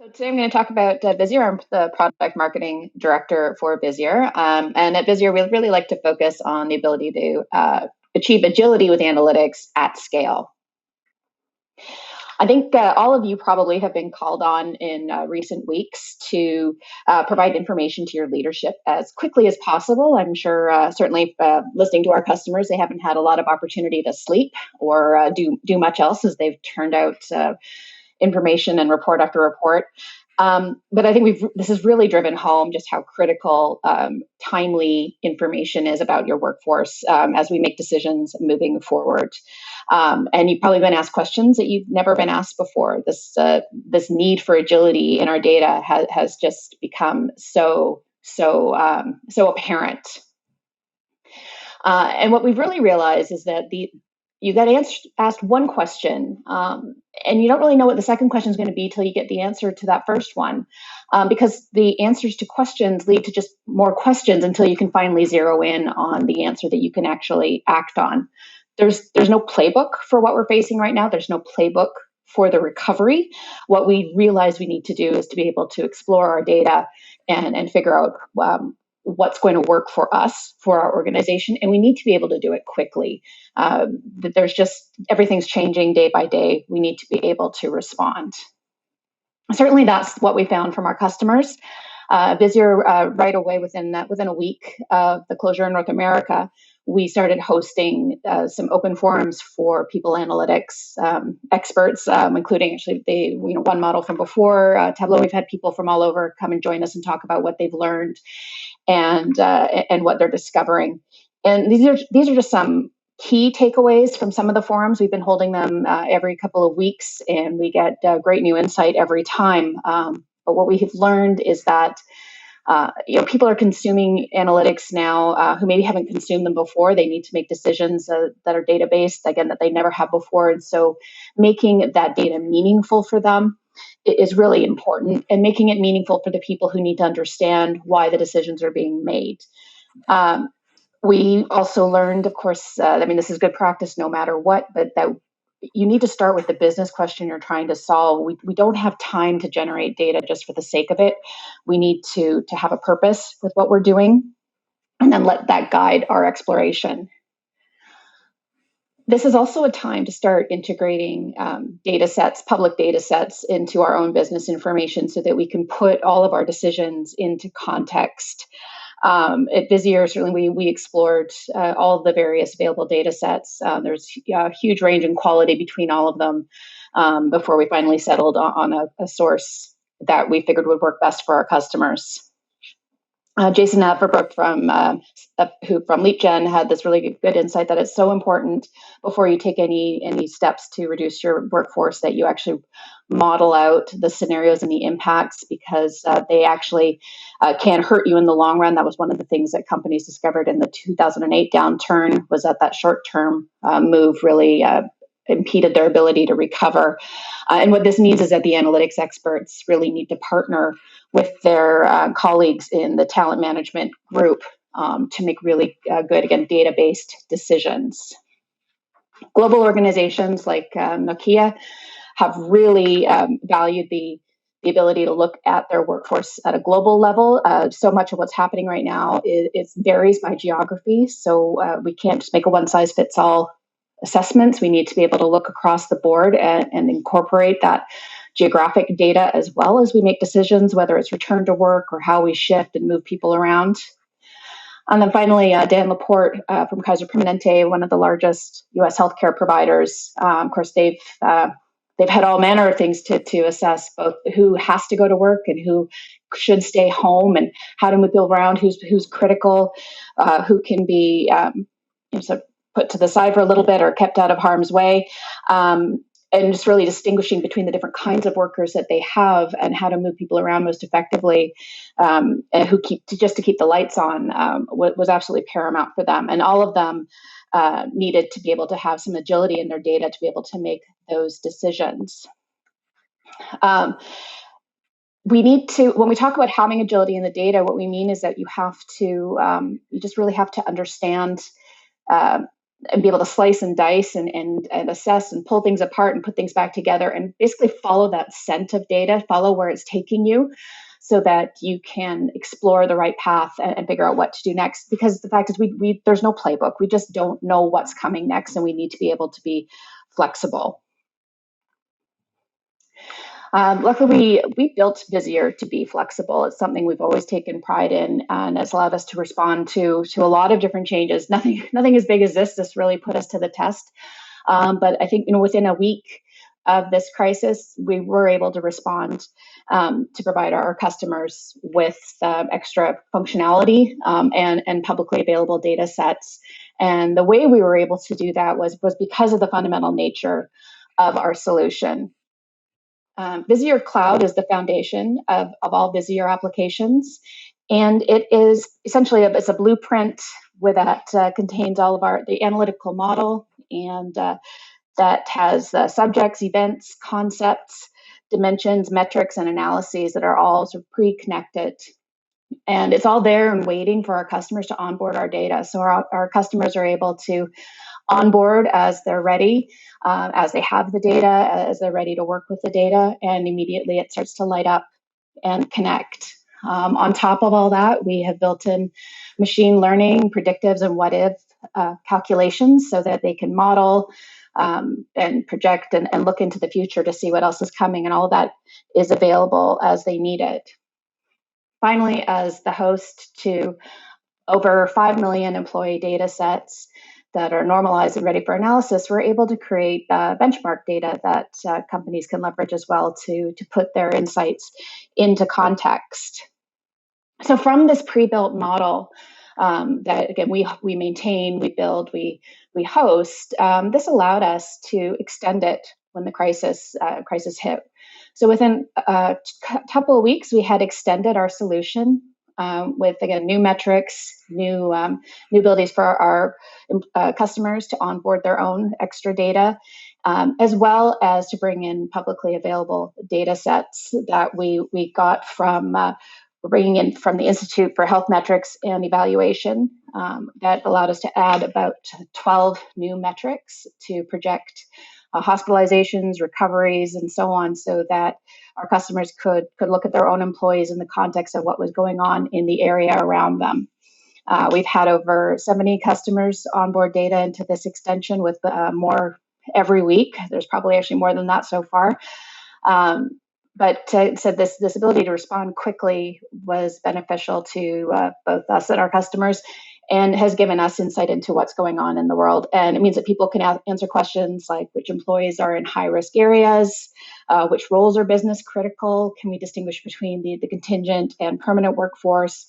So today I'm going to talk about Visier. I'm the product marketing director for Visier. And at Visier, we really like to focus on the ability to achieve agility with analytics at scale. I think all of you probably have been called on in recent weeks to provide information to your leadership as quickly as possible. I'm sure, certainly listening to our customers, they haven't had a lot of opportunity to sleep or do much else as they've turned out information and report after report. But I think this has really driven home just how critical timely information is about your workforce as we make decisions moving forward. And you've probably been asked questions that you've never been asked before. This need for agility in our data has just become so apparent. And what we've really realized is that you got asked one question, and you don't really know what the second question is going to be till you get the answer to that first one, because the answers to questions lead to just more questions until you can finally zero in on the answer that you can actually act on. There's no playbook for what we're facing right now. There's no playbook for the recovery. What we realize we need to do is to be able to explore our data and figure out what's going to work for us, for our organization, and we need to be able to do it quickly. Everything's changing day by day. We need to be able to respond. Certainly, that's what we found from our customers. Visier, right away within a week of the closure in North America, we started hosting some open forums for people analytics experts, including actually one model from before Tableau. We've had people from all over come and join us and talk about what they've learned and what they're discovering. And these are just some key takeaways from some of the forums. We've been holding them every couple of weeks, and we get great new insight every time. But what we have learned is that people are consuming analytics now who maybe haven't consumed them before. They need to make decisions that are data-based, again, that they never have before. And so making that data meaningful for them is really important, and making it meaningful for the people who need to understand why the decisions are being made. We also learned, of course, this is good practice no matter what, but that you need to start with the business question you're trying to solve. We don't have time to generate data just for the sake of it. We need to have a purpose with what we're doing, and then let that guide our exploration. This is also a time to start integrating data sets, public data sets, into our own business information so that we can put all of our decisions into context. At Visier, certainly we explored all of the various available data sets. There's a huge range in quality between all of them before we finally settled on a source that we figured would work best for our customers. Jason Averbrooke from LeapGen had this really good insight that it's so important before you take any steps to reduce your workforce that you actually model out the scenarios and the impacts, because they actually can hurt you in the long run. That was one of the things that companies discovered in the 2008 downturn, was that short-term move really impeded their ability to recover. And what this means is that the analytics experts really need to partner with their colleagues in the talent management group to make really good, again, data-based decisions. Global organizations like Nokia have really valued the ability to look at their workforce at a global level. So much of what's happening right now it varies by geography, so we can't just make a one-size-fits-all assessments. We need to be able to look across the board and incorporate that geographic data as well as we make decisions, whether it's return to work or how we shift and move people around. And then finally, Dan Laporte from Kaiser Permanente, one of the largest U.S. healthcare providers. Of course, they've had all manner of things to assess, both who has to go to work and who should stay home, and how to move people around, who's critical, who can be sort of put to the side for a little bit or kept out of harm's way, and just really distinguishing between the different kinds of workers that they have and how to move people around most effectively, and who keep the lights on was absolutely paramount for them. And all of them needed to be able to have some agility in their data to be able to make those decisions. We need to, when we talk about having agility in the data, what we mean is that you just really have to understand and be able to slice and dice and assess and pull things apart and put things back together and basically follow that scent of data, follow where it's taking you, so that you can explore the right path and figure out what to do next. Because the fact is, there's no playbook. We just don't know what's coming next, and we need to be able to be flexible. Luckily, we built Visier to be flexible. It's something we've always taken pride in, and it's allowed us to respond to a lot of different changes. Nothing as big as this. This really put us to the test. But I think, within a week of this crisis, we were able to respond to provide our customers with extra functionality and publicly available data sets. And the way we were able to do that was because of the fundamental nature of our solution. Visier Cloud is the foundation of all Visier applications, and it is essentially it's a blueprint that contains all of the analytical model, and that has subjects, events, concepts, dimensions, metrics, and analyses that are all sort of pre-connected. And it's all there and waiting for our customers to onboard our data. So our customers are able to onboard as they're ready, as they have the data, as they're ready to work with the data, and immediately it starts to light up and connect. On top of all that, we have built in machine learning, predictives, and what if calculations so that they can model and project and look into the future to see what else is coming, and all of that is available as they need it. Finally, as the host to over 5 million employee data sets that are normalized and ready for analysis, we're able to create benchmark data that companies can leverage as well to put their insights into context. So from this pre-built model that, again, we maintain, we build, we host, this allowed us to extend it when the crisis hit. So within a couple of weeks, we had extended our solution with, again, new metrics, new abilities for our customers to onboard their own extra data, as well as to bring in publicly available data sets that we got from bringing in from the Institute for Health Metrics and Evaluation. That allowed us to add about 12 new metrics to project hospitalizations, recoveries, and so on, so that our customers could look at their own employees in the context of what was going on in the area around them. We've had over 70 customers onboard data into this extension, with more every week. There's probably actually more than that so far. But so this ability to respond quickly was beneficial to both us and our customers, and has given us insight into what's going on in the world. And it means that people can answer questions like which employees are in high-risk areas, which roles are business critical, can we distinguish between the contingent and permanent workforce,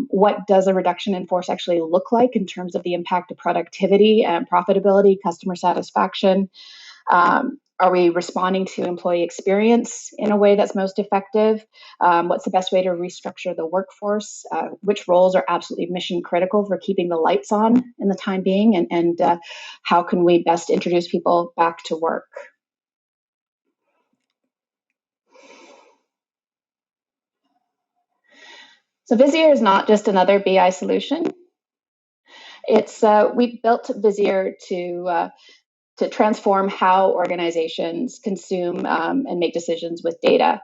what does a reduction in force actually look like in terms of the impact of productivity and profitability, customer satisfaction. Are we responding to employee experience in a way that's most effective? What's the best way to restructure the workforce? Which roles are absolutely mission critical for keeping the lights on in the time being? And how can we best introduce people back to work? So Visier is not just another BI solution. It's we built Visier to transform how organizations consume and make decisions with data.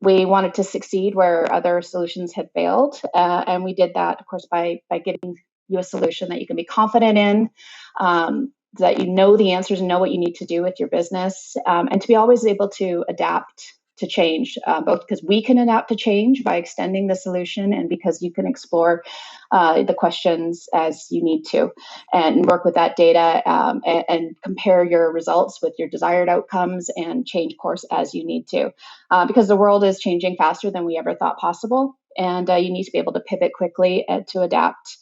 We wanted to succeed where other solutions had failed, and we did that, of course, by giving you a solution that you can be confident in, that you know the answers and know what you need to do with your business, and to be always able to adapt to change, both because we can adapt to change by extending the solution, and because you can explore the questions as you need to, and work with that data and compare your results with your desired outcomes and change course as you need to, because the world is changing faster than we ever thought possible, and you need to be able to pivot quickly to adapt.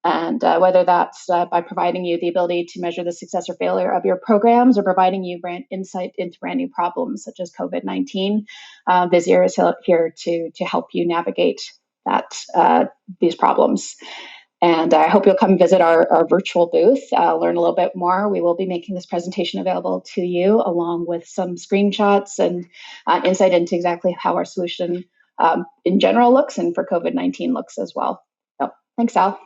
And whether that's by providing you the ability to measure the success or failure of your programs, or providing you insight into brand new problems such as COVID-19, Visier is here to help you navigate these problems. And I hope you'll come visit our virtual booth, learn a little bit more. We will be making this presentation available to you, along with some screenshots and insight into exactly how our solution in general looks, and for COVID-19 looks as well. So thanks, Al.